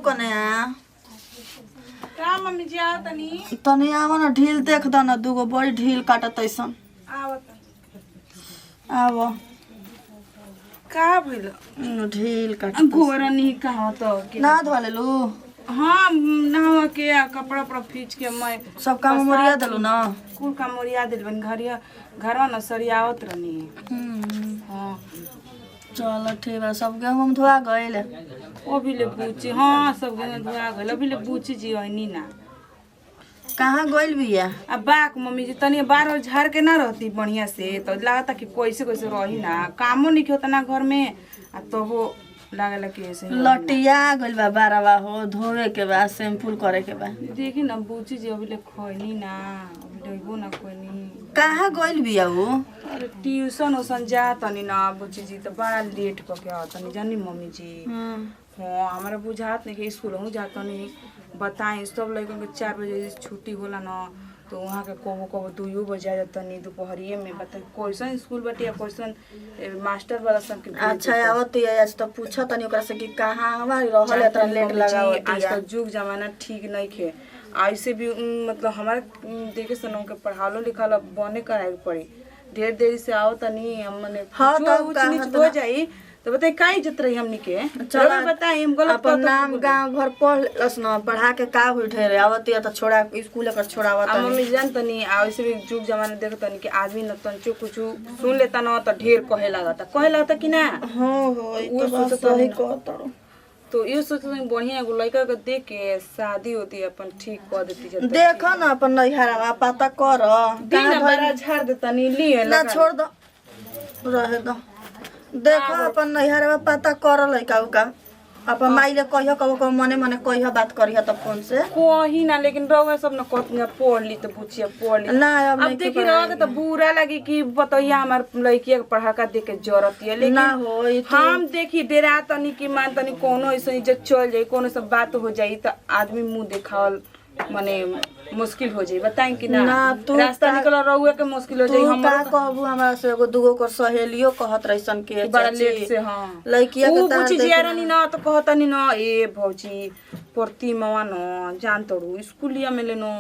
कन्या का मम्मी जी आओ तनी तनी आवा ना ढील देख द ना दूगो बड़ी ढील काटत ऐसन आओ आव का भइल ढील काट गोरनी कहाँ तो ना धो लेलू हाँ नहावा के कपड़ा पर खींच के मैं सब काम मोरिया देलू ना कुल का मोरिया दिल बन घरवा न सरियावत रहनी हाँ चल ठीक बा सब गेहूं में धोआ गइल ओ भी ले बूची हाँ सब गंगा धुआ गइल अभी ले बूची जी आईनी ना कहाँ गइल बिया अब बाक मम्मी जी तनी बार बार झाड़ के ना रहती बढ़िया से तो लगता कि कैसे कैसे रही ना कामो नहीं होता ना घर में आ तो वो लागल कि ऐसे ही लटिया गइल बा बारवा हो धोवे के बा शैम्पू करे के बा देखी ना बूची जी अभी ले खोनी ना अभी लेबो ना कोनी कहाँ गइल बिया वो अरे ट्यूशन उसन जा तनी ना बूची जी तो बड़ा लेट क के आवतनी जानी मम्मी जी हाँ हमारा बुझात नहीं कि स्कूल हूँ जाता नहीं बताएं सब लड़कों के 4 बजे छुट्टी होला ना तो वहाँ के कबो कबो 2 बजे आ जाता नहीं दोपहरिए में बता कैसन स्कूल बाटे या कैसन मास्टर वाला सब के अच्छा आवत है आज तो पूछा तनी ओकरा से कि कहाँ हमारी रहल है इतना लेट लगावत आज का जुग जमाना ठीक नहीं खे ऐसे भी मतलब हमारे देखे सनों के पढ़ालो लिखालो बने कराए पड़ी ढेर देरी से आओ तनी हम मने हाँ जो ऊंच नीच हो जाई तो बताई का इज्जत रही हमनी के चलो बताई हम गलत अपन नाम गांव भर पढ़ लस न पढ़ा के का हुई ढेरे आवत है तो छोड़ा स्कूल कर छोड़ावत आ मम्मी जान तनी ऐसे भी जुग जमाना देख तनी कि आदमी न तंचो कुछ सुन लेता न तो ढेर कहे लागता कि ना हां हो ई तो बात सही कहत तो ये सोचते बढ़िया एगो लड़का के देख के शादी होती है अपन ठीक कर देती जब देखो ना अपन नैहरवा पता कर दिन बड़ा झाड़ देता नी लिए ना छोड़ दो रहे दो देखो अपन नैहरवा पता कर लइका उका अपन माई ले कहियो कबो कबो मने मने कहियो बात करियो त फोन से कोही ना लेकिन रउआ सब न कहतिया पढ़ ली तो बुचिया पढ़ ली ना अब अब देखी रह के तो बुरा लगी कि बतैया हमार लड़किया के पढ़ा का देख के जरूरत है लेकिन ना हो ई तो हम देखी डेरा तनी कि मान तनी कोनो ऐसे इज्जत चल जाई कोनो सब बात हो जाई तो आदमी मुंह देखावल माने मुश्किल हो जाई बताएं कि ना तू रास्ता निकल रहुए के मुश्किल हो जाई तू हम का कहबू हमरा से एगो दूगो कर सहेलियो कहत रहिसन के बड़ा लेट से हां लइकिया के उ बुची जियारानी ना तो कहतनी ना ए भौजी प्रति मवा न जान तोड़ू स्कूलिया में लेनो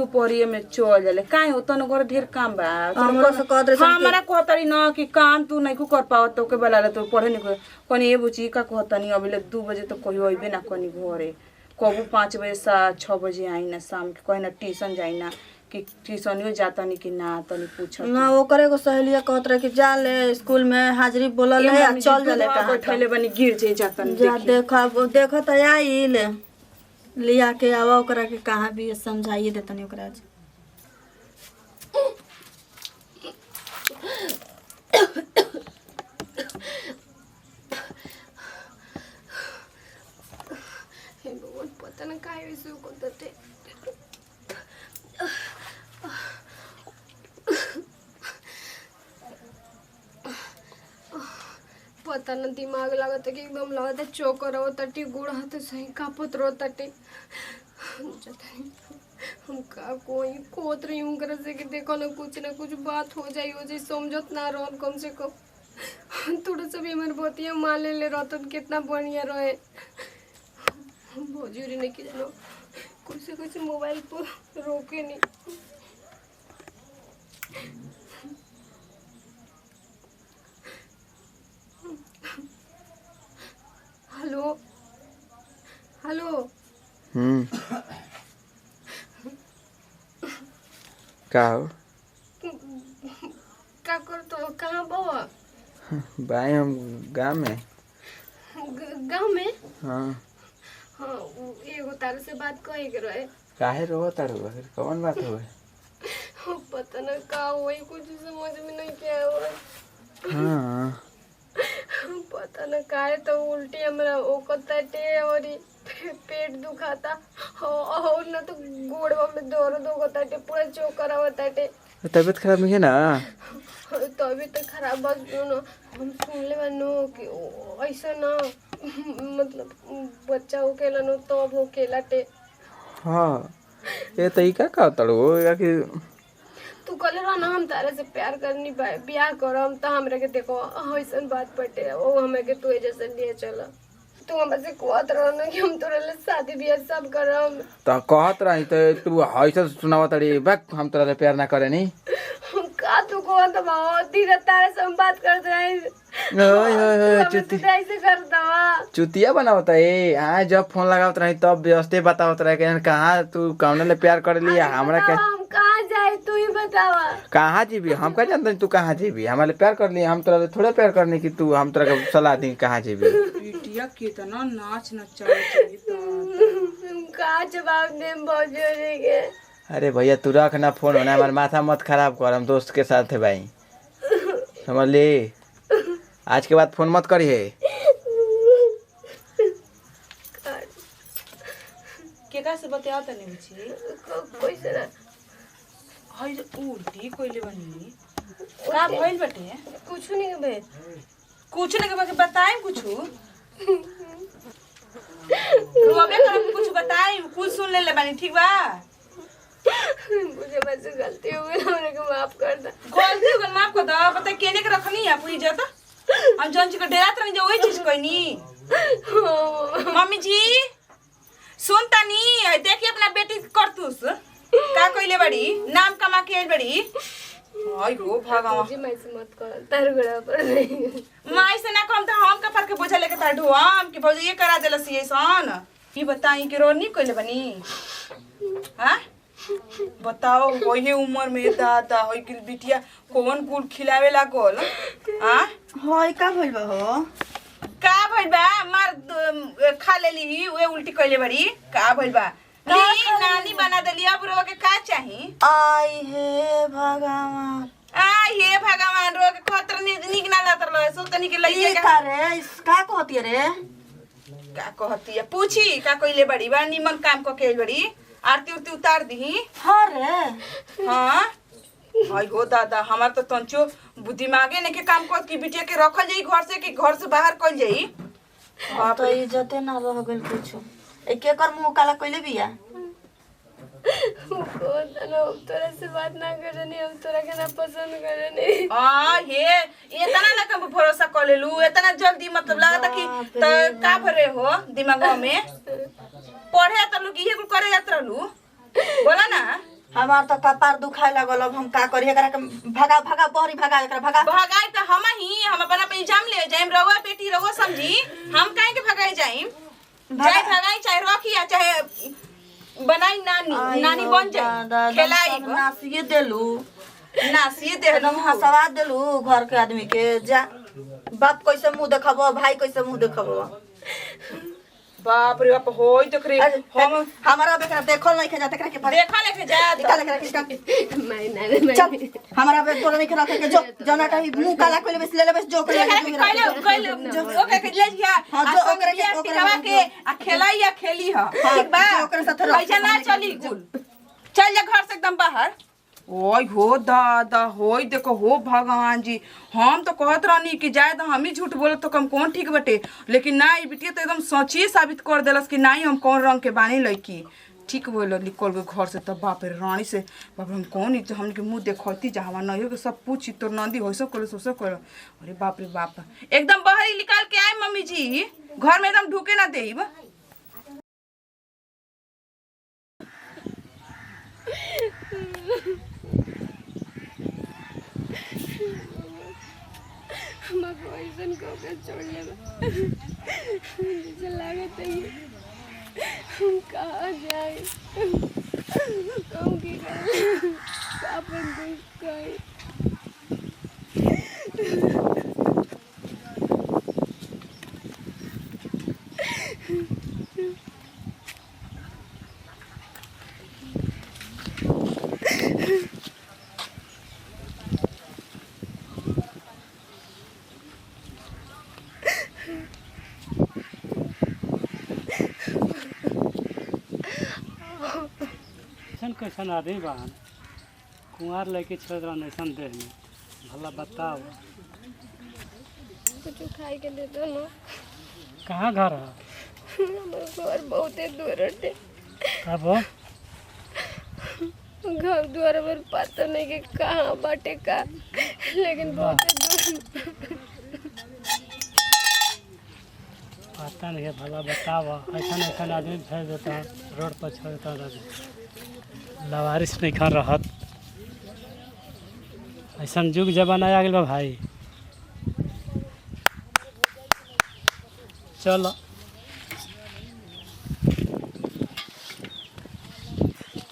दोपहरिए में चल जाले काहे होता न घर ढेर काम बा हमरो से कहत रहिसन हमरा कहतरी ना कि काम तू नहीं कर पावत तो के बेला तो पढ़े नहीं कोनी ए बुची का कहतनी अभी ले 2 बजे तो कहियो अइबे ना कोनी घरे कबू 5 बजे से 6 बजे आई ना शाम के कहीं ना ट्यूशन जाई ना कि ट्यूशनियो जाता नहीं कि ना तनी पूछत ना ओकरे को सहेलिया कहत रहे कि जा ले स्कूल में हाजिरी बोलल है आ चल जाले कहां बैठले बनी गिर जाई जाता जा देखो त आइल लिया के आवा ओकरा के कहां भी समझाइए देतनी ओकरा आज पता ना काय विषय कोणतं ते पता ना दिमाग लागत कि एकदम लागत चोकर होताटी गुड़ हाथ सही कापत रोताटी हम का कोई कोत रही हूँ कर से कि देखो ना कुछ बात हो जाई समझत ना रहो कम से कम थोड़ा सा भी हमारे बतिया मान ले रहता कितना बढ़िया रहे भोजूरी नहीं की जानो कुछ मोबाइल पर रोके नहीं हेलो हेलो का हो का कर तो कहाँ बाबा भाई हम गाँव में गाँव में हाँ हाँ एगो तारे से बात कहे के रहे काहे रो तारू कौन बात हो पता न का होई कुछ समझ में नहीं क्या हो हाँ पता न काहे तो उल्टी हमरा ओकताटे और पेट दुखाता और न तो गोड़वा में दर्द होताटे पूरा चोकर आवताटे तबीयत खराब नहीं है ना तभी तो खराब बस न हम सुन ले बनो कि ऐसा ना मतलब बच्चा होकेला न तो अब होकेला टे हाँ ये तरीका का तड़ो या कि तू कहले रहा ना हम तारे से प्यार करनी ब्याह करम तो हमरा के देखो ऐसन बात पटे वो हमें के तू जैसे लिए चला तू हमसे कहत रहन कि हम तोरा ले शादी बियाह सब करम। तो कहत रही तो तू ऐसा सुनावा तड़ी बक हम तोरा ले प्यार ना करे नी। का तू कहत बा दिन तारे से हम बात करते रही। ओए ओए चुती ऐसे करता वा चुतिया बनावत है। हाँ जब फोन लगावत रही तब व्यवस्थे बतावत रहे कि कहाँ तू कौन ले प्यार कर लिया हमरा के। हम कहाँ जाए तू ही बतावा। कहाँ जीबी हम का जानते तू कहाँ जीबी हमारे प्यार कर लिया हम तोरा थोड़े प्यार करने की तू हम तोरा के सलाह दी कहाँ जीबी। बिटिया कितना नाच नचावत हम का जवाब देम भौजी के। अरे भैया तू रख ना फोन होना हमारा माथा मत खराब कर हम दोस्त के साथ है भाई समझ ली। आज के बाद फोन मत करिए। केका से बताओ तनी बुची कोई से ना हई उल्टी कोइले बनी का भइल बटे। कुछ नहीं बे कुछ नहीं के बताएं कुछ रोबे कर कुछ बताएं कुछ सुन ले बानी ठीक बा। मुझे मुझसे गलती हो गई हमने को माफ कर दे। गलती हो गई माफ कर दो पता केने के रखनी है पूरी इज्जत हम जौन चीज को डेरात रही जो वही चीज कहनी। मम्मी जी सुन तनी देखिए अपना बेटी करतूस का कइले बड़ी नाम कमा के आइल बड़ी। आई हो भगवान जी मैं से मत कर तार गड़ा पर नहीं माई से ना कम त हम का फरक बुझा लेके तार ढोम कि भौजी ये करा देलस ये सन ई बताई कि रोनी कइले बनी। हां बताओ वही उम्र में दादा होई कि बिटिया कौन कुल खिलावे लागल। हां होय का भइल बा हो का भइल बा मार खा लेली वे उल्टी कइले बड़ी का भइल बा ली नानी बना देली अब रो के का चाही। आई हे भगवान हे भगवान रो के खतर निक ना लातर लो सो तनी के लइए ये का रे इसका कहती रे का कहती है पूछी का कइले बड़ी बा निमन काम क के बड़ी आरती उरती उतार दी। हाँ रे हाँ आई हो दादा हमार तो तंचो दिमागे ने के काम कर की बिटिया के रखल जाई घर से कि घर से बाहर कल जाई। बाप तो इज्जते ना रह गइल कुछ एक एकर मुंह काला कइले बिया। तोरा से बात ना करनी हम तोरा के ना पसंद करनी। हे इतना ना कब भरोसा कर लेलू इतना जल्दी मतलब लागत कि त का भरे हो दिमाग में पढ़े त लोग इहे कुल करे जात रहलू बोला ना। हमार तो कपार दुखाए लागल अब हम का करी एकरा के भगा भगा बहरी भगा एकरा भगा भगाई त हम अपना पे इल्जाम ले जाइम रवा बेटी रवा समझी हम काहे के भगाई जाइम चाहे भगाई चाहे रखी या चाहे बनाई नानी नानी बन जाई खिलाई नासिए देलू नासिए दे एकदम हंसवा देलू घर के आदमी के जा बाप कैसे मुंह देखबो भाई कैसे मुंह देखबो। बाप रे बाप होई देख रे हम हमारा बेकरा देखल नहीं खजा तकरा के देखा लेके जा निकाल एकरा के मैं ना चल हमारा बे तोरा नहीं रखे के जो जना कही मुंह काला कइले बस ले ले बस जो कइले ओके के ले जा हां जो ओकरे के पिटवा के आ खेलाई या खेली ह ठीक बा ओकरे साथ रह पैसा ना चली कुल चल जा घर से एकदम बाहर। ओय हो दादा होई देखो हो भगवान जी हम तो कहत रहनी कि जाए तो हम ही झूठ बोलत तो कम कौन ठीक बटे लेकिन ना ई बिटिया तो एकदम सच्ची साबित कर देलस कि नहीं हम कौन रंग के बानी लड़की ठीक बोल निकल गए घर से। तब बाप रे रानी से बाप हम कौन तो हमने के मुंह देखती जा हमार नहीं के सब पूछी तो नंदी हो सब करो सब करो। अरे बाप रे बाप एकदम बाहर निकाल के आए मम्मी जी घर में एकदम ढूके ना देब। ऐसन कह छोड़ ले जैसे लागत है हम कहाँ जाए कहूँ कि अपन दोस्त कहे कैसन आदमी बहन कुंवार लेके छोड़ रहा ऐसा देह में भला बताओ कुछ खाए के दे दो ना। कहाँ घर है हमारा घर बहुत दूर है अब घर द्वार पर पता नहीं कि कहाँ बाटे का लेकिन बहुत दूर पता पता नहीं है भला बताव ऐसा ऐसा आदमी भेज देता रोड पर छोड़ता लवारिस नहीं खा रहत ऐसा युग जमाना आ गया भाई। चलो